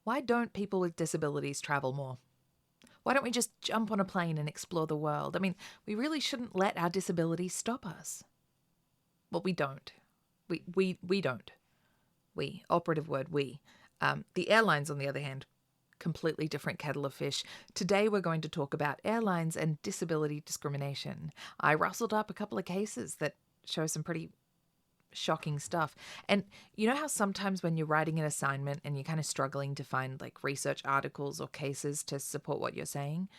Why don't people with disabilities travel more? Why don't we just jump on a plane and explore the world? I mean, we really shouldn't let our disabilities stop us. Well, we don't. We don't. We, operative word, we. The airlines, on the other hand, completely different kettle of fish. Today we're going to talk about airlines and disability discrimination. I rustled up a couple of cases that show some pretty shocking stuff. And you know how sometimes when you're writing an assignment and you're kind of struggling to find like research articles or cases to support what you're saying?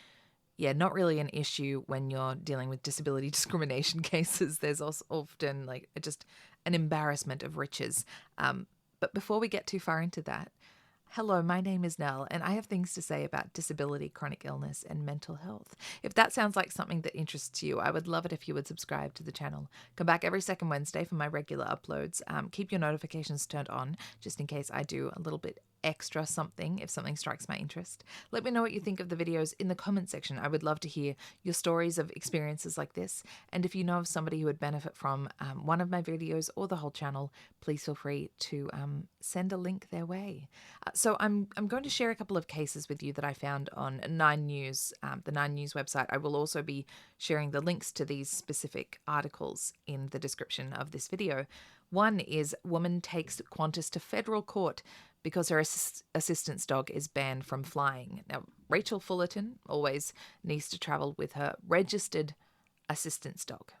Yeah, not really an issue when you're dealing with disability discrimination cases. There's also often like just an embarrassment of riches. But before we get too far into that, hello, my name is Nell, and I have things to say about disability, chronic illness, and mental health. If that sounds like something that interests you, I would love it if you would subscribe to the channel. Come back every second Wednesday for my regular uploads. Keep your notifications turned on, just in case I do a little bit extra something if something strikes my interest. Let me know what you think of the videos in the comment section. I would love to hear your stories of experiences like this, and if you know of somebody who would benefit from one of my videos or the whole channel, please feel free to send a link their way. So I'm going to share a couple of cases with you that I found on Nine News, the Nine News website. I will also be sharing the links to these specific articles in the description of this video. One is woman takes Qantas to federal court because her assistance dog is banned from flying. Now, Rachel Fullerton always needs to travel with her registered assistance dog,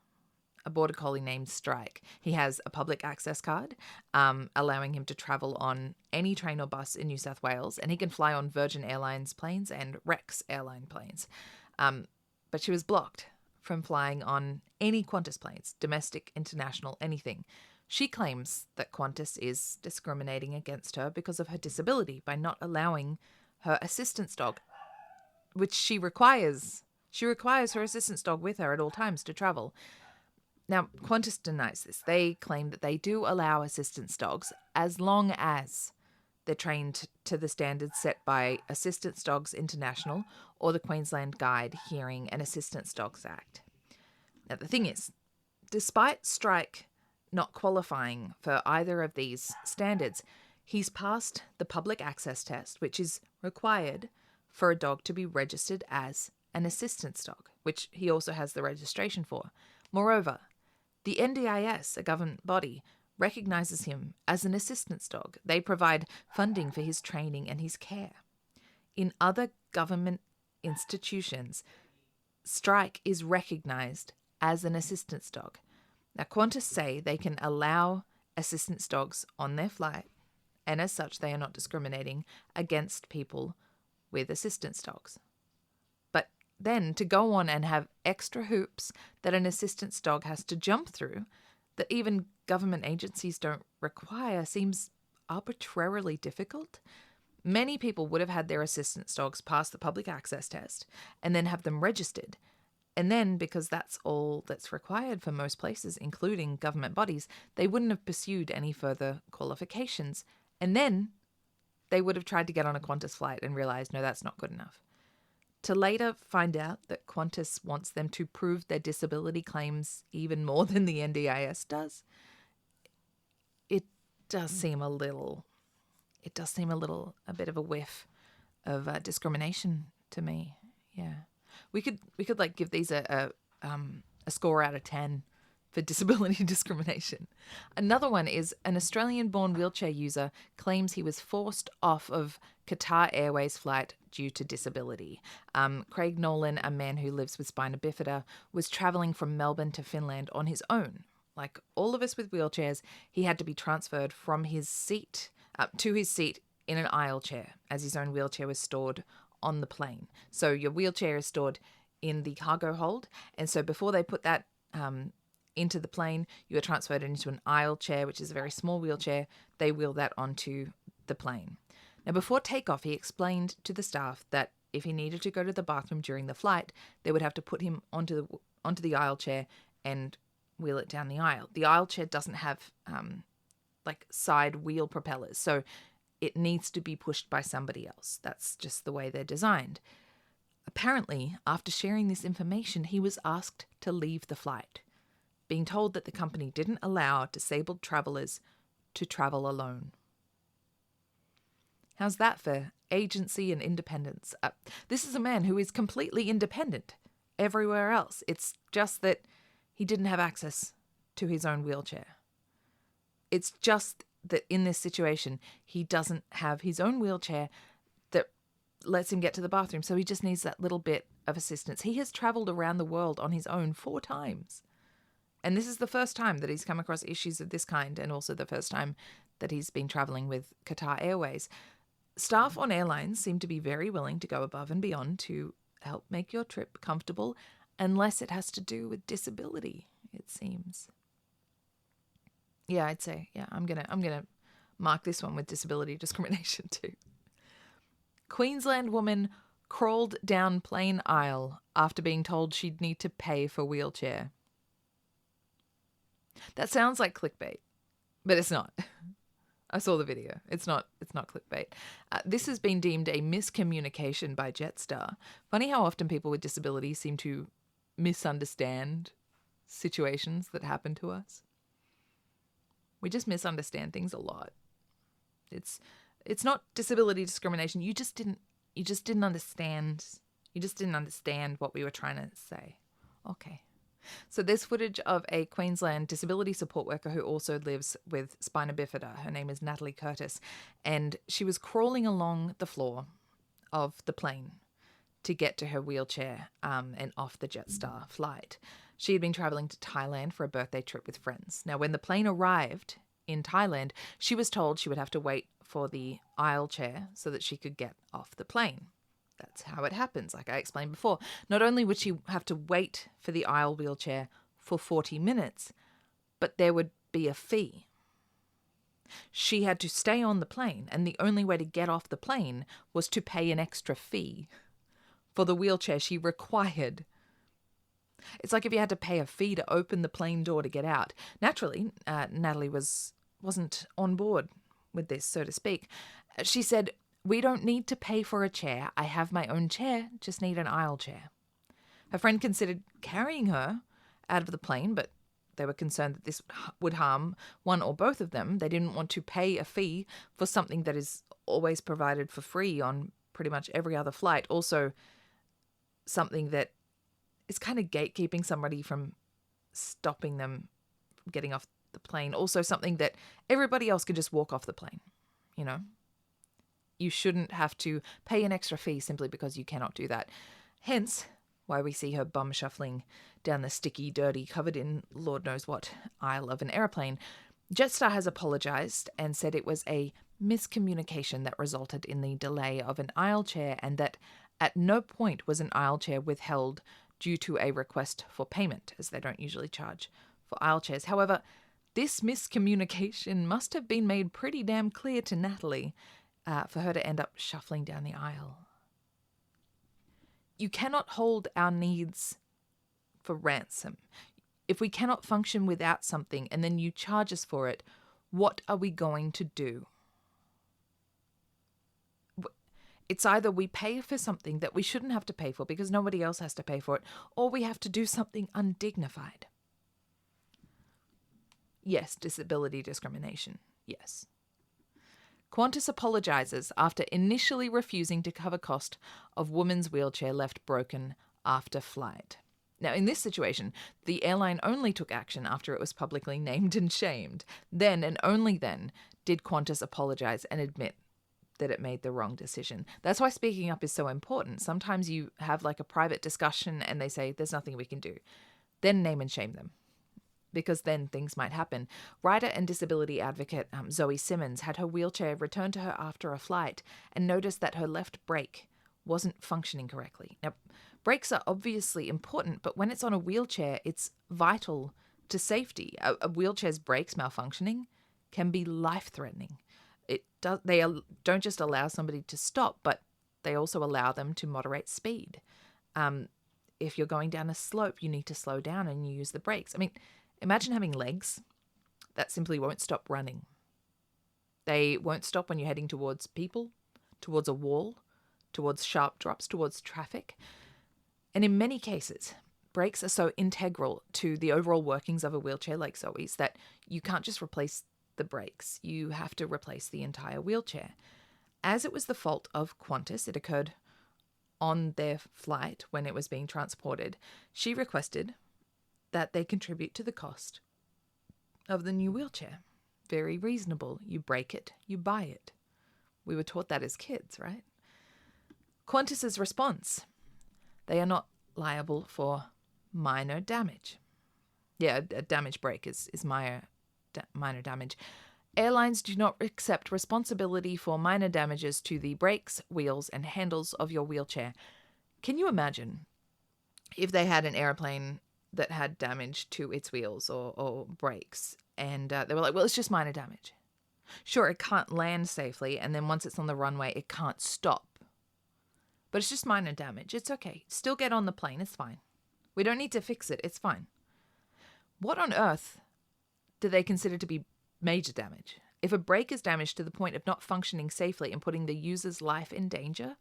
a border collie named Strike. He has a public access card, allowing him to travel on any train or bus in New South Wales, and he can fly on Virgin Airlines planes and Rex airline planes. But she was blocked from flying on any Qantas planes, domestic, international, anything. She claims that Qantas is discriminating against her because of her disability by not allowing her assistance dog, which she requires. She requires her assistance dog with her at all times to travel. Now, Qantas denies this. They claim that they do allow assistance dogs as long as they're trained to the standards set by Assistance Dogs International or the Queensland Guide Hearing and Assistance Dogs Act. Now, the thing is, despite Strike not qualifying for either of these standards, he's passed the public access test, which is required for a dog to be registered as an assistance dog, which he also has the registration for. Moreover, the NDIS, a government body, recognises him as an assistance dog. They provide funding for his training and his care. In other government institutions, Strike is recognised as an assistance dog. Now, Qantas say they can allow assistance dogs on their flight, and as such, they are not discriminating against people with assistance dogs. But then to go on and have extra hoops that an assistance dog has to jump through that even government agencies don't require seems arbitrarily difficult. Many people would have had their assistance dogs pass the public access test and then have them registered. And then, because that's all that's required for most places, including government bodies, they wouldn't have pursued any further qualifications. And then they would have tried to get on a Qantas flight and realised, no, that's not good enough. To later find out that Qantas wants them to prove their disability claims even more than the NDIS does, it does seem a bit of a whiff of discrimination to me. Yeah. We could like give these a score out of 10 for disability discrimination. Another one is an Australian-born wheelchair user claims he was forced off of Qatar Airways flight due to disability. Craig Nolan, a man who lives with spina bifida, was travelling from Melbourne to Finland on his own. Like all of us with wheelchairs, he had to be transferred from his seat to his seat in an aisle chair, as his own wheelchair was stored on the plane. So your wheelchair is stored in the cargo hold, and so before they put that into the plane, you are transferred into an aisle chair, which is a very small wheelchair. They wheel that onto the plane. Now, before takeoff, he explained to the staff that if he needed to go to the bathroom during the flight, they would have to put him onto the aisle chair and wheel it down the aisle. The aisle chair doesn't have like side wheel propellers, so it needs to be pushed by somebody else. That's just the way they're designed. Apparently, after sharing this information, he was asked to leave the flight, being told that the company didn't allow disabled travellers to travel alone. How's that for agency and independence. This is a man who is completely independent everywhere else. It's just that he didn't have access to his own wheelchair. It's just that in this situation, he doesn't have his own wheelchair that lets him get to the bathroom. So he just needs that little bit of assistance. He has traveled around the world on his own 4 times. And this is the first time that he's come across issues of this kind, and also the first time that he's been traveling with Qatar Airways. Staff on airlines seem to be very willing to go above and beyond to help make your trip comfortable, unless it has to do with disability, it seems. Yeah, I'd say, I'm gonna mark this one with disability discrimination too. Queensland woman crawled down plane aisle after being told she'd need to pay for wheelchair. That sounds like clickbait, but it's not. I saw the video. It's not clickbait. This has been deemed a miscommunication by Jetstar. Funny how often people with disabilities seem to misunderstand situations that happen to us. We just misunderstand things a lot. It's not disability discrimination. You just didn't understand. You just didn't understand what we were trying to say. Okay. So there's footage of a Queensland disability support worker who also lives with spina bifida. Her name is Natalie Curtis, and she was crawling along the floor of the plane to get to her wheelchair and off the Jetstar flight. She had been traveling to Thailand for a birthday trip with friends. Now, when the plane arrived in Thailand, she was told she would have to wait for the aisle chair so that she could get off the plane. That's how it happens, like I explained before. Not only would she have to wait for the aisle wheelchair for 40 minutes, but there would be a fee. She had to stay on the plane, and the only way to get off the plane was to pay an extra fee for the wheelchair she required. It's like if you had to pay a fee to open the plane door to get out. Naturally, Natalie wasn't on board with this, so to speak. She said, "We don't need to pay for a chair. I have my own chair, just need an aisle chair." Her friend considered carrying her out of the plane, but they were concerned that this would harm one or both of them. They didn't want to pay a fee for something that is always provided for free on pretty much every other flight. Also, something that is kind of gatekeeping somebody from stopping them from getting off the plane. Also, something that everybody else can just walk off the plane, you know? You shouldn't have to pay an extra fee simply because you cannot do that. Hence, why we see her bum shuffling down the sticky, dirty, covered in Lord knows what aisle of an airplane. Jetstar has apologised and said it was a miscommunication that resulted in the delay of an aisle chair, and that at no point was an aisle chair withheld due to a request for payment, as they don't usually charge for aisle chairs. However, this miscommunication must have been made pretty damn clear to Natalie for her to end up shuffling down the aisle. You cannot hold our needs for ransom. If we cannot function without something and then you charge us for it, what are we going to do? It's either we pay for something that we shouldn't have to pay for because nobody else has to pay for it, or we have to do something undignified. Yes, disability discrimination. Yes. Qantas apologises after initially refusing to cover cost of woman's wheelchair left broken after flight. Now, in this situation, the airline only took action after it was publicly named and shamed. Then, and only then, did Qantas apologise and admit that it made the wrong decision. That's why speaking up is so important. Sometimes you have like a private discussion and they say, there's nothing we can do. Then name and shame them, because then things might happen. Writer and disability advocate Zoe Simmons had her wheelchair returned to her after a flight and noticed that her left brake wasn't functioning correctly. Now, brakes are obviously important, but when it's on a wheelchair, it's vital to safety. A wheelchair's brakes malfunctioning can be life-threatening. They don't just allow somebody to stop, but they also allow them to moderate speed. If you're going down a slope, you need to slow down and you use the brakes. I mean, imagine having legs that simply won't stop running. They won't stop when you're heading towards people, towards a wall, towards sharp drops, towards traffic. And in many cases, brakes are so integral to the overall workings of a wheelchair like Zoe's that you can't just replace the brakes. You have to replace the entire wheelchair. As it was the fault of Qantas, it occurred on their flight when it was being transported, she requested that they contribute to the cost of the new wheelchair. Very reasonable. You break it, you buy it. We were taught that as kids, right? Qantas's response: they are not liable for minor damage. Yeah, a damage break is minor damage. Airlines do not accept responsibility for minor damages to the brakes, wheels, and handles of your wheelchair. Can you imagine if they had an airplane that had damage to its wheels or brakes, and they were like, well, it's just minor damage. Sure, it can't land safely, and then once it's on the runway, it can't stop. But it's just minor damage. It's okay. Still get on the plane. It's fine. We don't need to fix it. It's fine. What on earth do they consider to be major damage? If a brake is damaged to the point of not functioning safely and putting the user's life in danger,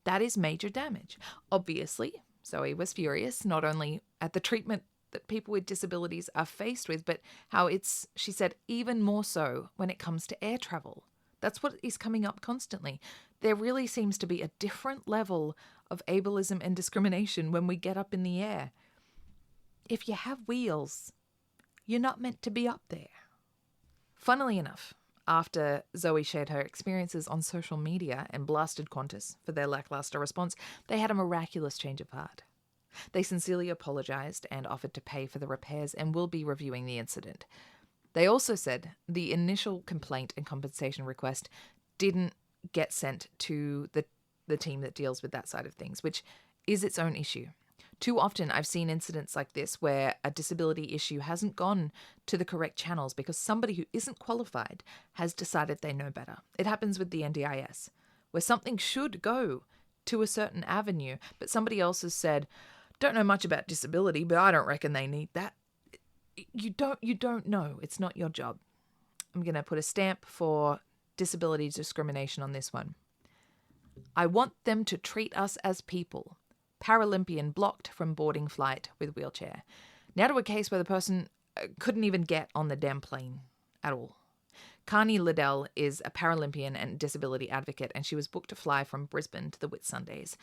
that is major damage. Obviously, Zoe was furious, not only at the treatment that people with disabilities are faced with, but how it's, she said, even more so when it comes to air travel. That's what is coming up constantly. There really seems to be a different level of ableism and discrimination when we get up in the air. If you have wheels, you're not meant to be up there. Funnily enough, after Zoe shared her experiences on social media and blasted Qantas for their lackluster response, they had a miraculous change of heart. They sincerely apologised and offered to pay for the repairs and will be reviewing the incident. They also said the initial complaint and compensation request didn't get sent to the team that deals with that side of things, which is its own issue. Too often I've seen incidents like this where a disability issue hasn't gone to the correct channels because somebody who isn't qualified has decided they know better. It happens with the NDIS, where something should go to a certain avenue, but somebody else has said, don't know much about disability, but I don't reckon they need that. You don't know. It's not your job. I'm going to put a stamp for disability discrimination on this one. I want them to treat us as people. Paralympian blocked from boarding flight with wheelchair. Now to a case where the person couldn't even get on the damn plane at all. Carney Liddell is a Paralympian and disability advocate, and she was booked to fly from Brisbane to the Whitsundays.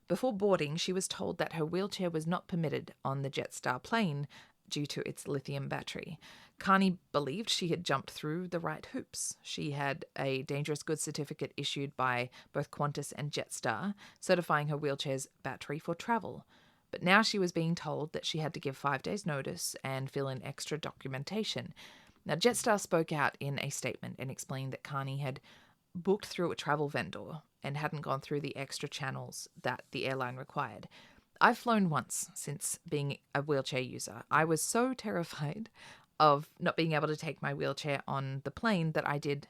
Before boarding, she was told that her wheelchair was not permitted on the Jetstar plane due to its lithium battery. Carney believed she had jumped through the right hoops. She had a dangerous goods certificate issued by both Qantas and Jetstar, certifying her wheelchair's battery for travel. But now she was being told that she had to give 5 days' notice and fill in extra documentation. Now, Jetstar spoke out in a statement and explained that Carney had booked through a travel vendor and hadn't gone through the extra channels that the airline required. I've flown once since being a wheelchair user. I was so terrified of not being able to take my wheelchair on the plane that I did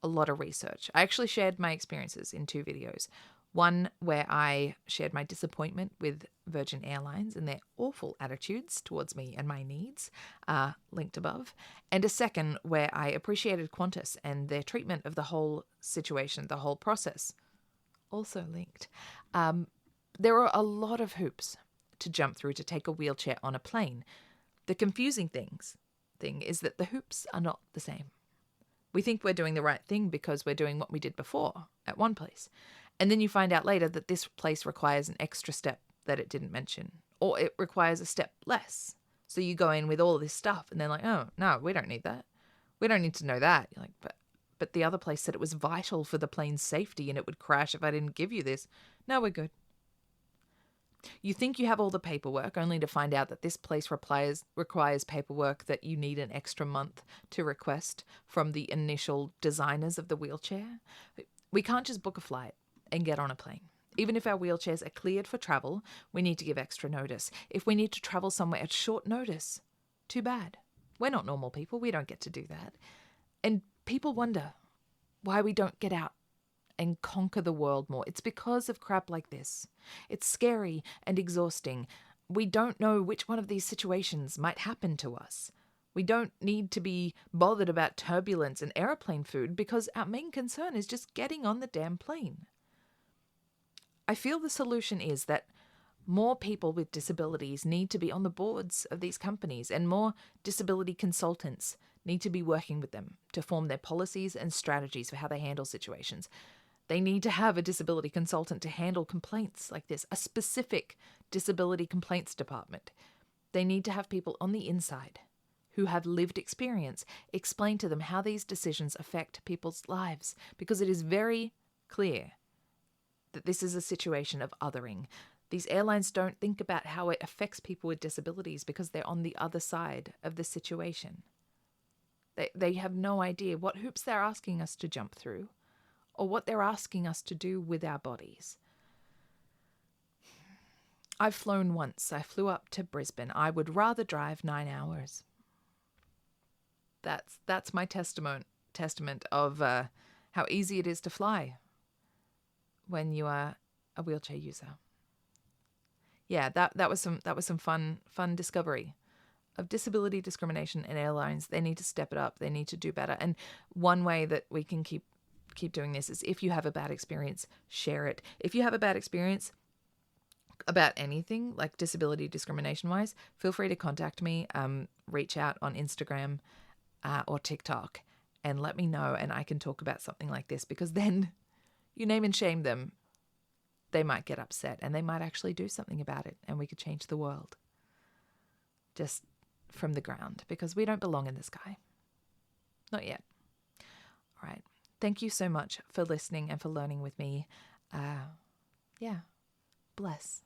a lot of research. I actually shared my experiences in 2 videos. One where I shared my disappointment with Virgin Airlines and their awful attitudes towards me and my needs, linked above. And a second where I appreciated Qantas and their treatment of the whole situation, the whole process, also linked. There are a lot of hoops to jump through to take a wheelchair on a plane. The confusing thing is that the hoops are not the same. We think we're doing the right thing because we're doing what we did before at one place. And then you find out later that this place requires an extra step that it didn't mention, or it requires a step less. So you go in with all this stuff and they're like, oh, no, we don't need that. We don't need to know that. You're like, but the other place said it was vital for the plane's safety and it would crash if I didn't give you this. No, we're good. You think you have all the paperwork, only to find out that this place requires paperwork that you need an extra month to request from the initial designers of the wheelchair. We can't just book a flight and get on a plane. Even if our wheelchairs are cleared for travel, we need to give extra notice. If we need to travel somewhere at short notice, too bad. We're not normal people. We don't get to do that. And people wonder why we don't get out and conquer the world more. It's because of crap like this. It's scary and exhausting. We don't know which one of these situations might happen to us. We don't need to be bothered about turbulence and airplane food because our main concern is just getting on the damn plane. I feel the solution is that more people with disabilities need to be on the boards of these companies, and more disability consultants need to be working with them to form their policies and strategies for how they handle situations. They need to have a disability consultant to handle complaints like this, a specific disability complaints department. They need to have people on the inside who have lived experience explain to them how these decisions affect people's lives, because it is very clear that this is a situation of othering. These airlines don't think about how it affects people with disabilities because they're on the other side of the situation. They have no idea what hoops they're asking us to jump through or what they're asking us to do with our bodies. I've flown once. I flew up to Brisbane. I would rather drive 9 hours. That's my testament of how easy it is to fly when you are a wheelchair user. Yeah, that was some fun discovery of disability discrimination in airlines. They need to step it up. They need to do better. And one way that we can keep doing this is, if you have a bad experience, share it. If you have a bad experience about anything, like disability discrimination wise, feel free to contact me, reach out on Instagram or TikTok and let me know, and I can talk about something like this, because then you name and shame them. They might get upset and they might actually do something about it, and we could change the world just from the ground, because we don't belong in the sky. Not yet. All right. Thank you so much for listening and for learning with me. Bless.